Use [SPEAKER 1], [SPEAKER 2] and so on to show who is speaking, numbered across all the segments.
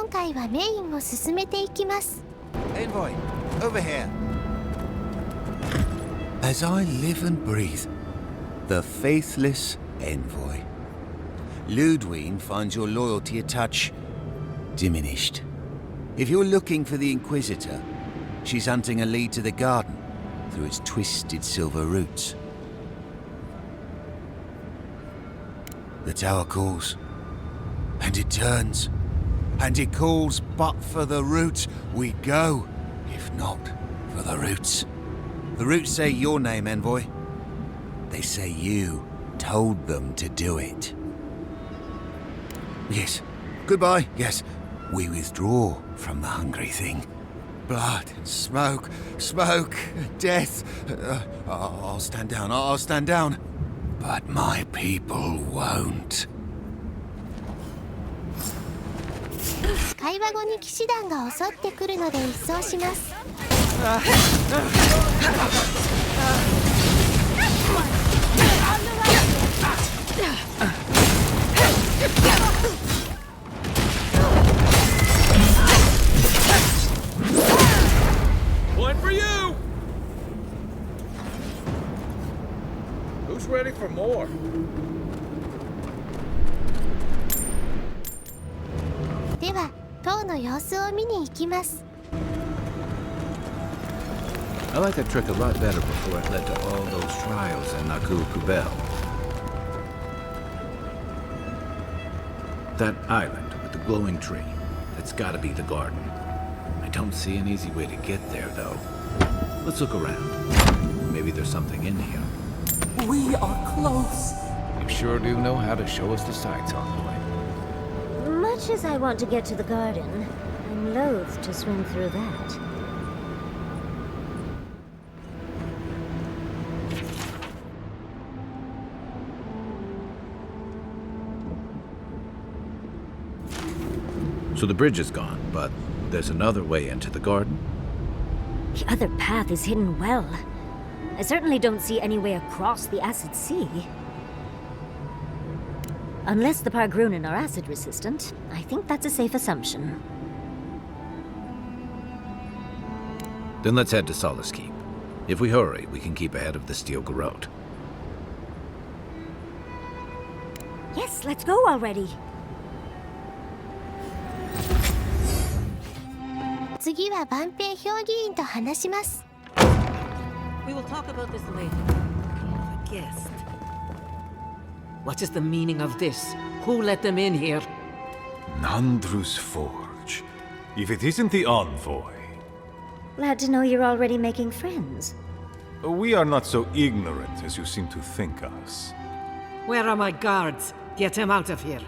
[SPEAKER 1] 今回はメインを進めていきます。
[SPEAKER 2] Envoy, over here. As I live and breathe, the faithless envoy. Ludwig finds your loyalty a touch diminished. If you're looking for the Inquisitor, she's hunting a lead to the garden through its twisted silver roots. The tower calls, and it turns, and it calls, but for the roots we go, if not for the roots. The roots say your name, Envoy. They say you told them to do it. Yes, goodbye, yes. We withdraw from the hungry thing. Blood and smoke, smoke, death. I'll stand down, I'll stand down. But my people won't.
[SPEAKER 1] 会話後に騎士団が襲ってくるので一掃します。
[SPEAKER 3] One for you! Who's ready for more?
[SPEAKER 1] Deは、塔の様子を見に行きます。
[SPEAKER 4] I like that trick a lot better before it led to all those trials in Naku Kubel. That island with the glowing tree, that's gotta be the garden. I don't see an easy way to get there, though. Let's look around. Maybe there's something in here.
[SPEAKER 5] We are close.
[SPEAKER 4] You sure do know how to show us the sights, Envoy.
[SPEAKER 6] Much as I want to get to the garden, I'm loath to swim through that.
[SPEAKER 4] So the bridge is gone, but there's another way into the garden?
[SPEAKER 6] The other path is hidden well. I certainly don't see any way across the acid sea. Unless the Pargrunen are acid resistant, I think that's a safe assumption.
[SPEAKER 4] Then let's head to Solace Keep. If we hurry, we can keep ahead of the Steel Garrote.
[SPEAKER 6] Yes, let's go already.
[SPEAKER 1] 次は万平評議員と話します。
[SPEAKER 5] We will talk about this later. The guest. What is the meaning of this? Who let them in here?
[SPEAKER 7] Nandru's Forge. If it isn't the envoy.
[SPEAKER 6] Glad to know you're already making friends.
[SPEAKER 7] We are not so ignorant as you seem to think us.
[SPEAKER 5] Where are my guards? Get him out of here.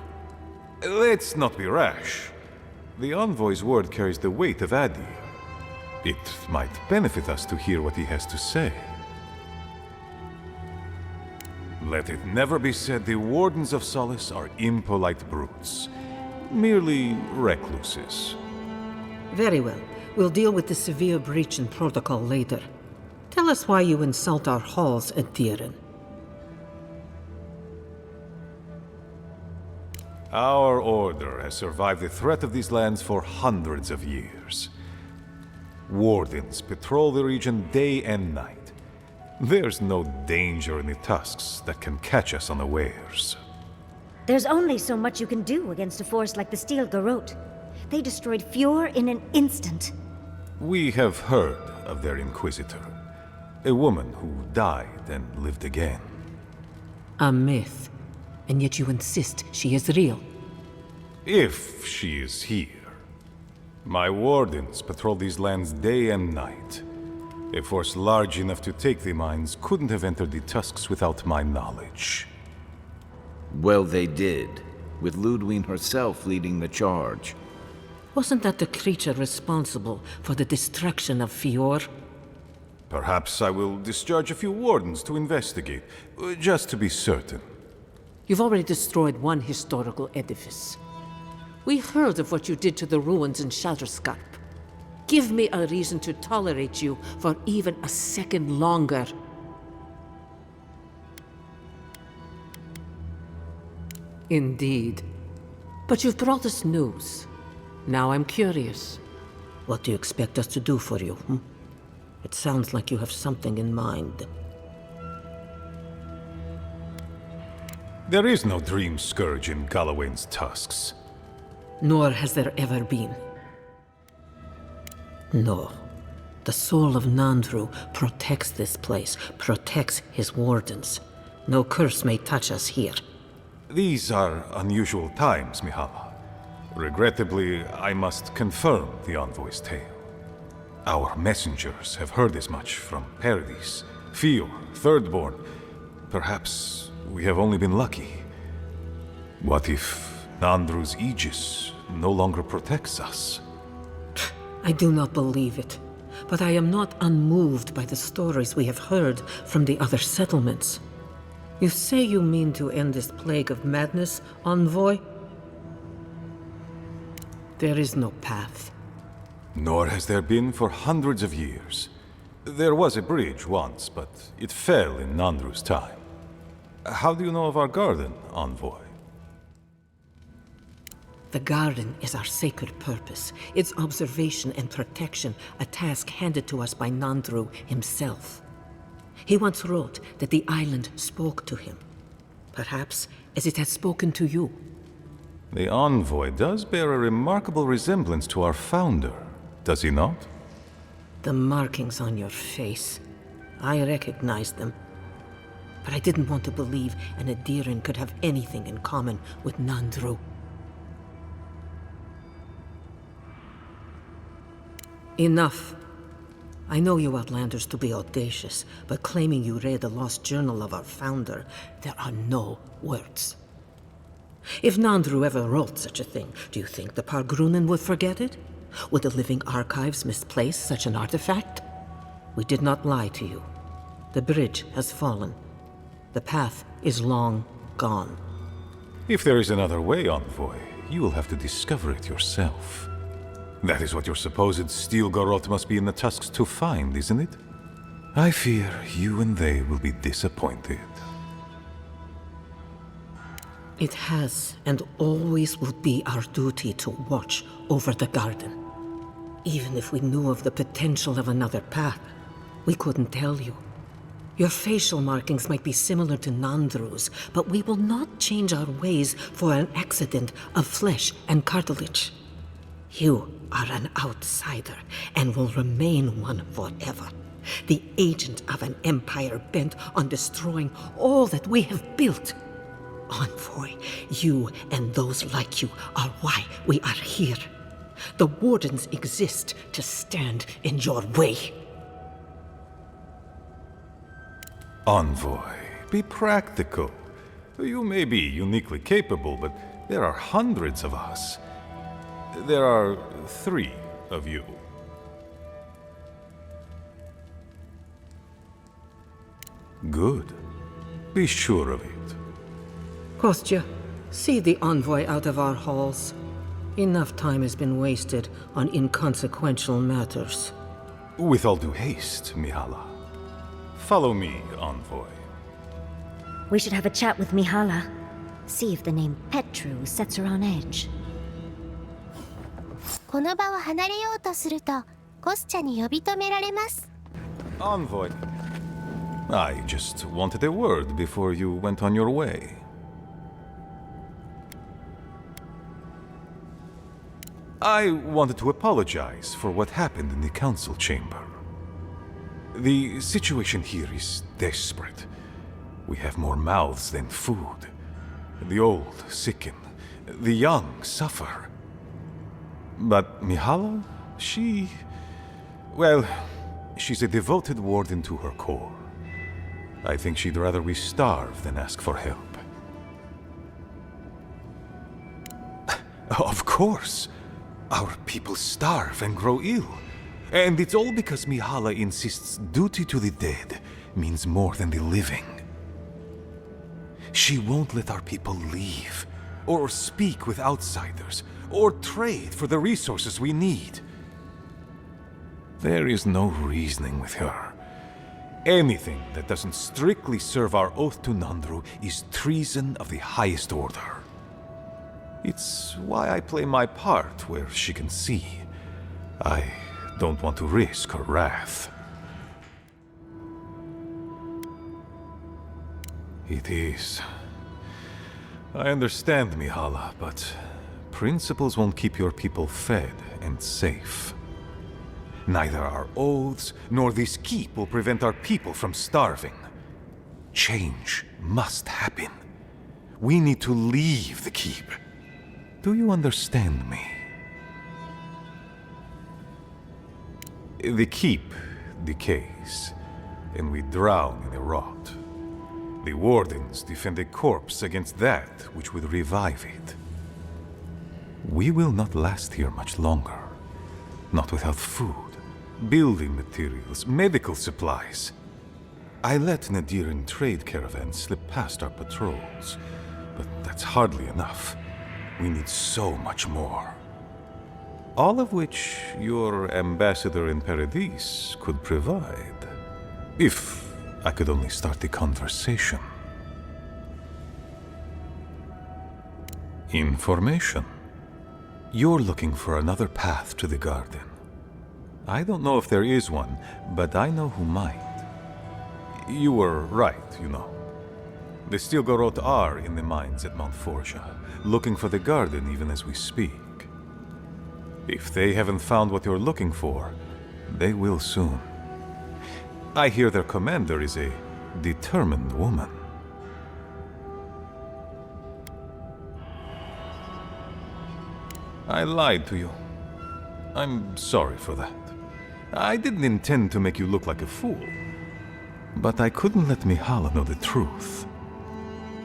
[SPEAKER 7] Let's not be rash. The envoy's word carries the weight of Adi. It might benefit us to hear what he has to say. Let it never be said the Wardens of Solace are impolite brutes. Merely recluses.
[SPEAKER 5] Very well. We'll deal with the severe breach in protocol later. Tell us why you insult our halls at Tyrion.
[SPEAKER 7] Our order has survived the threat of these lands for hundreds of years. Wardens patrol the region day and night. There's no danger in the tusks that can catch us unawares.
[SPEAKER 6] There's only so much you can do against a force like the Steel Garrote. They destroyed Fjord in an instant.
[SPEAKER 7] We have heard of their Inquisitor. A woman who died and lived again.
[SPEAKER 5] A myth. And yet you insist she is real.
[SPEAKER 7] If she is here. My wardens patrol these lands day and night. A force large enough to take the mines couldn't have entered the tusks without my knowledge.
[SPEAKER 4] Well, they did, with Ludwig herself leading the charge.
[SPEAKER 5] Wasn't that the creature responsible for the destruction of Fjord?
[SPEAKER 7] Perhaps I will discharge a few wardens to investigate, just to be certain.
[SPEAKER 5] You've already destroyed one historical edifice. We heard of what you did to the ruins in Shatterscarp. Give me a reason to tolerate you for even a second longer. Indeed. But you've brought us news. Now I'm curious. What do you expect us to do for you? It sounds like you have something in mind.
[SPEAKER 7] There is no dream scourge in Galawain's tusks.
[SPEAKER 5] Nor has there ever been. No. The soul of Nandru protects this place, protects his wardens. No curse may touch us here.
[SPEAKER 7] These are unusual times, Mihala. Regrettably, I must confirm the envoy's tale. Our messengers have heard as much from Paradis, Fior, Thirdborn. Perhaps we have only been lucky. What if Nandru's aegis no longer protects us?
[SPEAKER 5] I do not believe it, but I am not unmoved by the stories we have heard from the other settlements. You say you mean to end this plague of madness, envoy? There is no path.
[SPEAKER 7] Nor has there been for hundreds of years. There was a bridge once, but it fell in Nandru's time. How do you know of our garden, envoy?
[SPEAKER 5] The garden is our sacred purpose, its observation and protection, a task handed to us by Nandru himself. He once wrote that the island spoke to him, perhaps as it has spoken to you.
[SPEAKER 7] The envoy does bear a remarkable resemblance to our founder, does he not?
[SPEAKER 5] The markings on your face, I recognized them. But I didn't want to believe an Adiran could have anything in common with Nandru. Enough. I know you Outlanders to be audacious, but claiming you read the lost journal of our founder, there are no words. If Nandru ever wrote such a thing, do you think the Pargrunen would forget it? Would the living archives misplace such an artifact? We did not lie to you. The bridge has fallen. The path is long gone.
[SPEAKER 7] If there is another way, envoy, you will have to discover it yourself. That is what your supposed steel garrote must be in the tusks to find, isn't it? I fear you and they will be disappointed.
[SPEAKER 5] It has and always will be our duty to watch over the garden. Even if we knew of the potential of another path, we couldn't tell you. Your facial markings might be similar to Nandru's, but we will not change our ways for an accident of flesh and cartilage. You are an outsider and will remain one forever. The agent of an empire bent on destroying all that we have built. Envoy, you and those like you are why we are here. The Wardens exist to stand in your way.
[SPEAKER 7] Envoy, be practical. You may be uniquely capable, but there are hundreds of us. There are 3 of you. Good. Be sure of it.
[SPEAKER 5] Kostya, see the envoy out of our halls. Enough time has been wasted on inconsequential matters.
[SPEAKER 7] With all due haste, Mihala. Follow me, envoy.
[SPEAKER 6] We should have a chat with Mihala. See if the name Petru sets her on edge.
[SPEAKER 1] この場を離れようとすると、コスチャに呼び止められます。
[SPEAKER 7] Envoy. I just wanted a word before you went on your way. I wanted to apologize for what happened in the council chamber. The situation here is desperate. We have more mouths than food. The old sicken, the young suffer. But Mihala, well, she's a devoted warden to her core. I think she'd rather we starve than ask for help. Of course. Our people starve and grow ill. And it's all because Mihala insists duty to the dead means more than the living. She won't let our people leave, or speak with outsiders, or trade for the resources we need. There is no reasoning with her. Anything that doesn't strictly serve our oath to Nandru is treason of the highest order. It's why I play my part where she can see. I don't want to risk her wrath. It is. I understand, Mihala, but principles won't keep your people fed and safe. Neither our oaths nor this keep will prevent our people from starving. Change must happen. We need to leave the keep. Do you understand me? The keep decays, and we drown in a rot. The wardens defend a corpse against that which would revive it. We will not last here much longer. Not without food, building materials, medical supplies. I let Nadiran trade caravans slip past our patrols, but that's hardly enough. We need so much more. All of which your ambassador in Paradise could provide. If I could only start the conversation. Information. You're looking for another path to the garden. I don't know if there is one, but I know who might. You were right, you know. The Stilgarot are in the mines at Mount Forja, looking for the garden even as we speak. If they haven't found what you're looking for, they will soon. I hear their commander is a determined woman. I lied to you. I'm sorry for that. I didn't intend to make you look like a fool. But I couldn't let Mihala know the truth.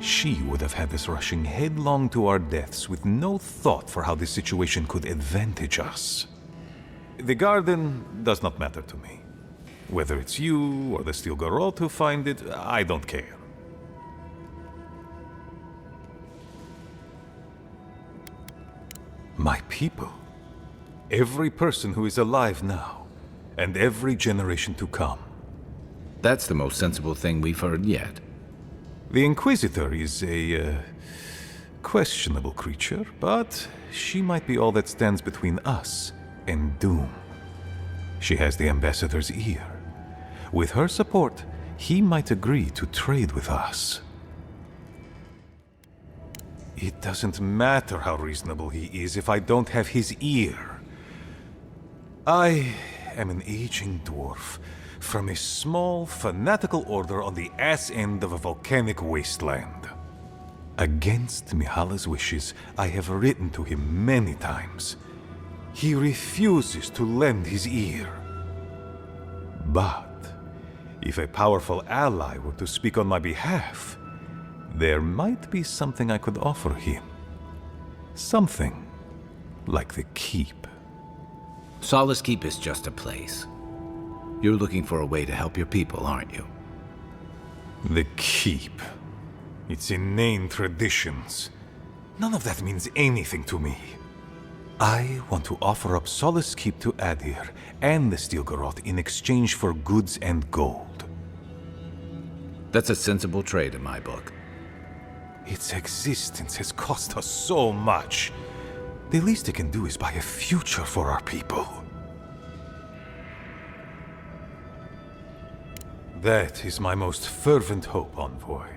[SPEAKER 7] She would have had us rushing headlong to our deaths with no thought for how this situation could advantage us. The garden does not matter to me. Whether it's you or the Stilgarot who find it, I don't care. My people. Every person who is alive now, and every generation to come.
[SPEAKER 4] That's the most sensible thing we've heard yet.
[SPEAKER 7] The Inquisitor is a questionable creature, but she might be all that stands between us and doom. She has the Ambassador's ear. With her support, he might agree to trade with us. It doesn't matter how reasonable he is if I don't have his ear. I am an aging dwarf from a small, fanatical order on the ass end of a volcanic wasteland. Against Mihala's wishes, I have written to him many times. He refuses to lend his ear. But if a powerful ally were to speak on my behalf, there might be something I could offer him. Something like the keep.
[SPEAKER 4] Solace Keep is just a place. You're looking for a way to help your people, aren't you?
[SPEAKER 7] The keep. Its inane traditions. None of that means anything to me. I want to offer up Solace Keep to Adir and the Stilgarot in exchange for goods and gold.
[SPEAKER 4] That's a sensible trade in my book.
[SPEAKER 7] Its existence has cost us so much. The least it can do is buy a future for our people. That is my most fervent hope, Envoy.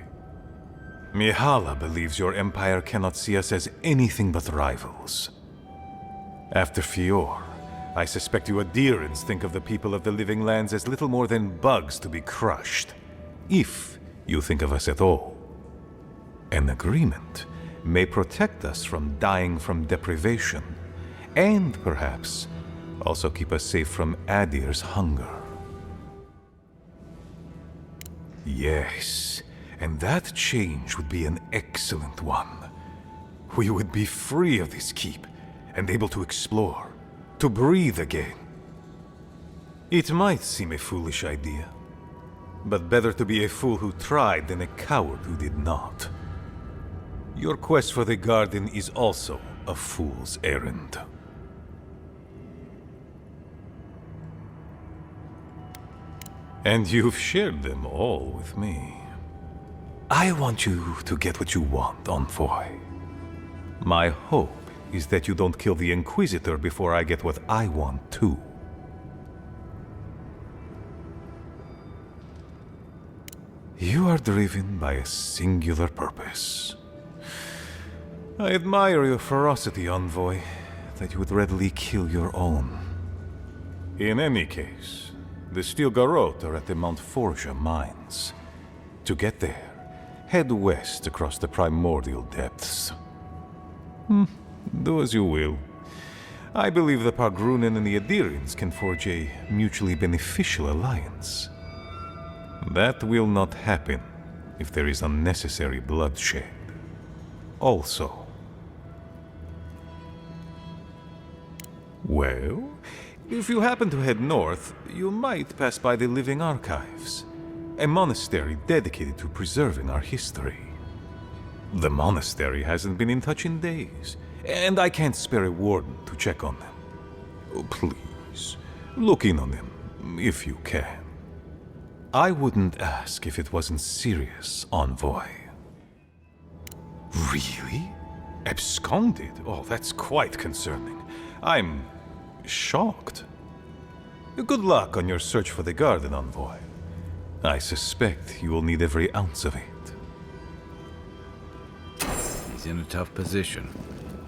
[SPEAKER 7] Mihala believes your empire cannot see us as anything but rivals. After Fior, I suspect you Adirans think of the people of the Living Lands as little more than bugs to be crushed. If you think of us at all. An agreement may protect us from dying from deprivation, and perhaps also keep us safe from Adir's hunger. Yes, and that change would be an excellent one. We would be free of this keep, and able to explore, to breathe again. It might seem a foolish idea, but better to be a fool who tried than a coward who did not. Your quest for the garden is also a fool's errand. And you've shared them all with me. I want you to get what you want, Envoy. My hope is that you don't kill the Inquisitor before I get what I want too. You are driven by a singular purpose. I admire your ferocity, Envoy, that you would readily kill your own. In any case, the Steel Garrote are at the Mount Forja mines. To get there, head west across the primordial depths. Do as you will. I believe the Pargrunen and the Adirians can forge a mutually beneficial alliance. That will not happen if there is unnecessary bloodshed. Also, well, if you happen to head north, you might pass by the Living Archives, a monastery dedicated to preserving our history. The monastery hasn't been in touch in days, and I can't spare a warden to check on them. Oh, please, look in on them, if you can. I wouldn't ask if it wasn't serious, Envoy. Really? Absconded? Oh, that's quite concerning. I'm shocked. Good luck on your search for the garden, Envoy. I suspect you will need every ounce of it.
[SPEAKER 4] He's in a tough position,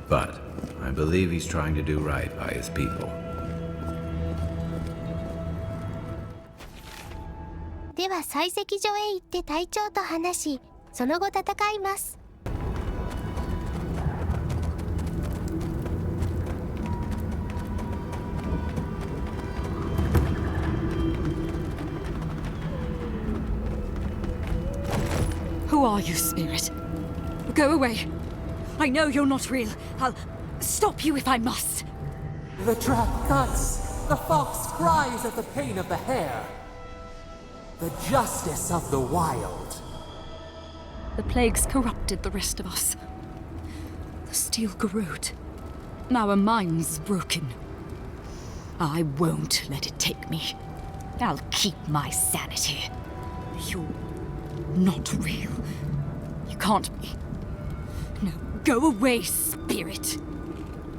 [SPEAKER 4] but I believe he's trying to do right by his people.
[SPEAKER 1] では採石場へ行って隊長と話し、その後戦います。
[SPEAKER 8] Who are you, spirit? Go away. I know you're not real. I'll stop you if I must.
[SPEAKER 9] The trap cuts. The fox cries at the pain of the hare. The justice of the wild.
[SPEAKER 8] The plague's corrupted the rest of us. The steel garrote. Our minds broken. I won't let it take me. I'll keep my sanity. You're not real. You can't be. No, go away, spirit.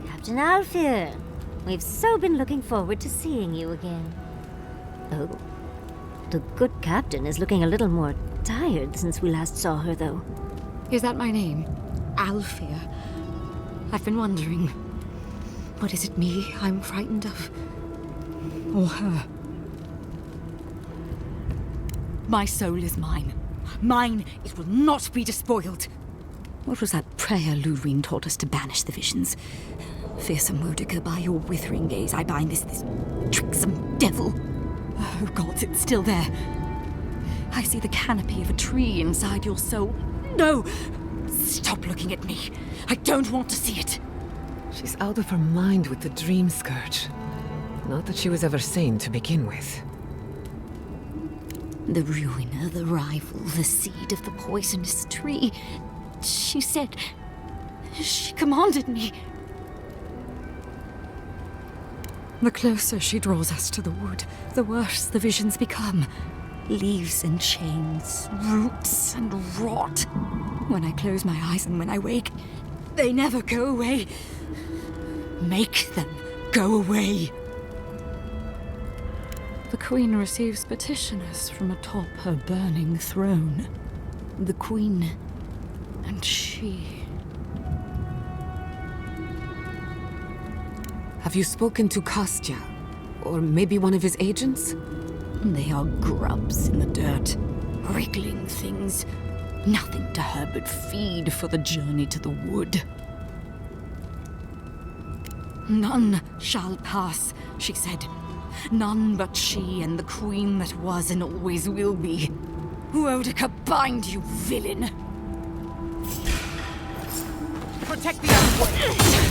[SPEAKER 6] Captain Alfir, we've so been looking forward to seeing you again. Oh, the good captain is looking a little more tired since we last saw her, though.
[SPEAKER 8] Is that my name? Alfir? I've been wondering. What is it me I'm frightened of? Or her? My soul is mine. Mine, it will not be despoiled. What was that prayer Lureen taught us to banish the visions? Fearsome Modica, by your withering gaze, I bind this tricksome devil. Oh, gods, it's still there. I see the canopy of a tree inside your soul. No! Stop looking at me. I don't want to see it.
[SPEAKER 10] She's out of her mind with the dream scourge. Not that she was ever sane to begin with.
[SPEAKER 8] The ruiner, the rival, the seed of the poisonous tree. She said... She commanded me. The closer she draws us to the wood, the worse the visions become. Leaves and chains, roots and rot. When I close my eyes and when I wake, they never go away. Make them go away. The Queen receives petitioners from atop her burning throne. The Queen and she.
[SPEAKER 10] Have you spoken to Kostya? Or maybe one of his agents?
[SPEAKER 8] They are grubs in the dirt, wriggling things. Nothing to her but feed for the journey to the wood. None shall pass, she said. None but she and the queen that was and always will be. Wodica bind you, villain!
[SPEAKER 9] Protect the envoy!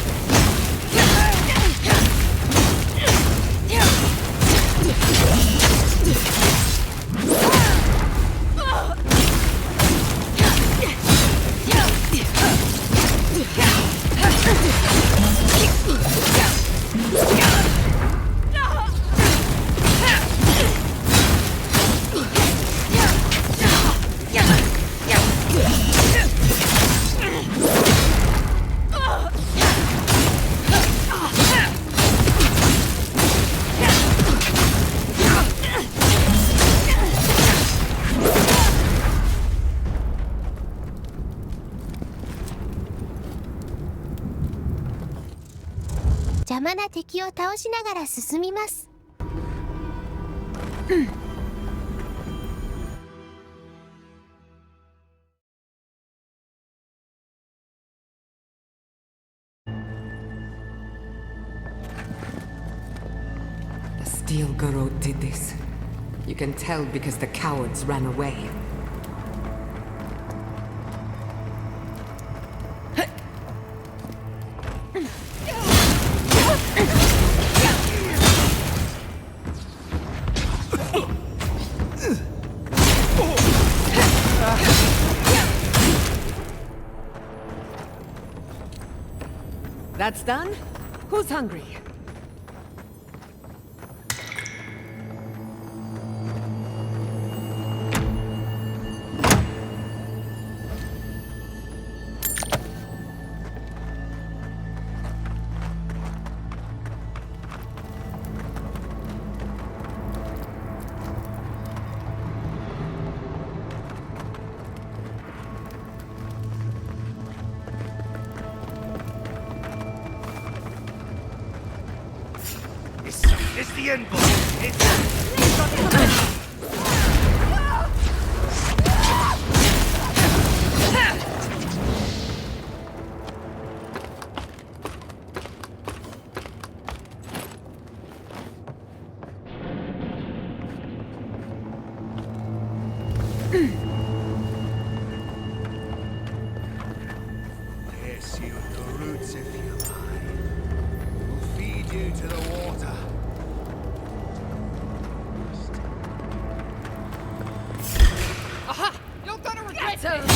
[SPEAKER 1] 邪魔な敵を倒しながら進みます。
[SPEAKER 10] The Steel Garrote did this. You can tell because the cowards ran away. That's done? Who's hungry?
[SPEAKER 2] It's the end, boss. Yes, you the roots if you like. We'll feed you to the water.
[SPEAKER 9] Aha! You're gonna regret it!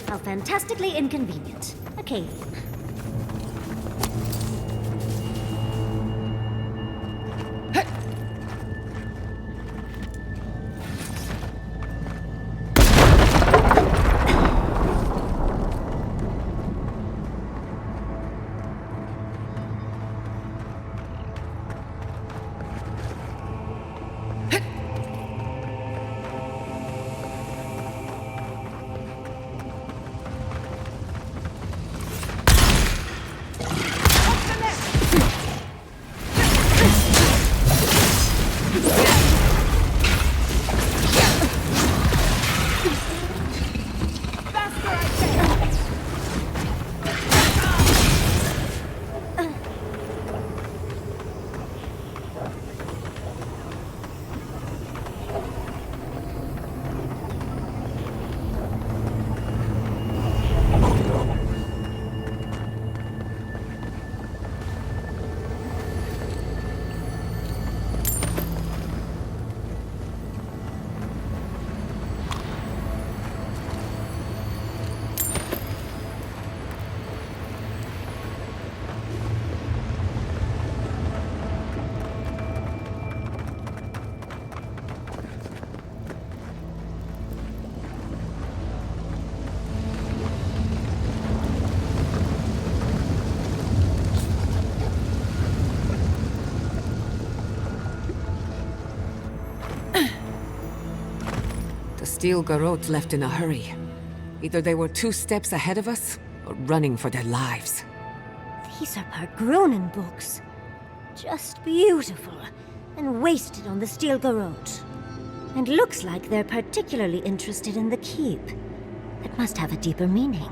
[SPEAKER 6] How fantastically inconvenient. Okay.
[SPEAKER 10] Steel Garrote left in a hurry. Either they were 2 steps ahead of us, or running for their lives.
[SPEAKER 6] These are Pargronen books. Just beautiful, and wasted on the Steel Garrote. And looks like they're particularly interested in the keep. That must have a deeper meaning.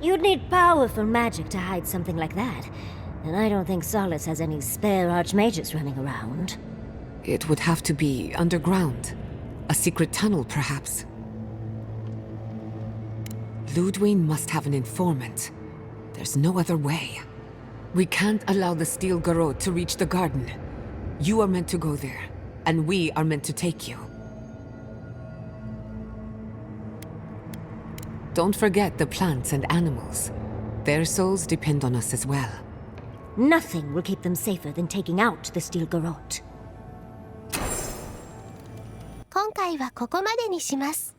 [SPEAKER 6] You'd need powerful magic to hide something like that, and I don't think Solace has any spare archmages running around.
[SPEAKER 10] It would have to be underground. A secret tunnel, perhaps. Ludwig must have an informant. There's no other way. We can't allow the Steel Garrote to reach the garden. You are meant to go there, and we are meant to take you. Don't forget the plants and animals. Their souls depend on us as well.
[SPEAKER 6] Nothing will keep them safer than taking out the Steel Garrote.
[SPEAKER 1] 今回はここまでにします。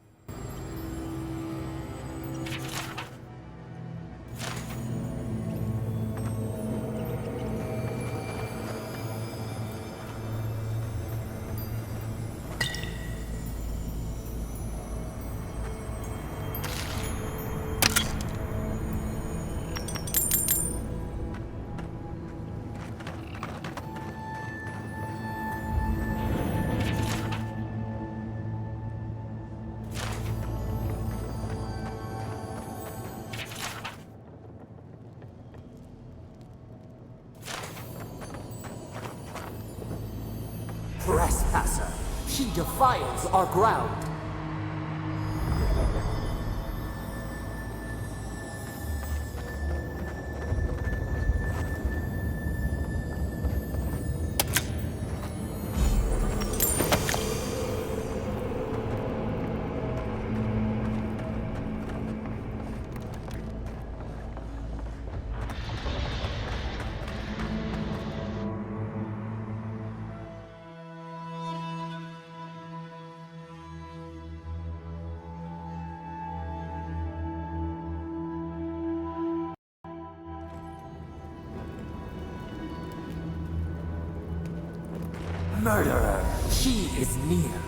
[SPEAKER 9] defiles our ground. Murderer, she is near.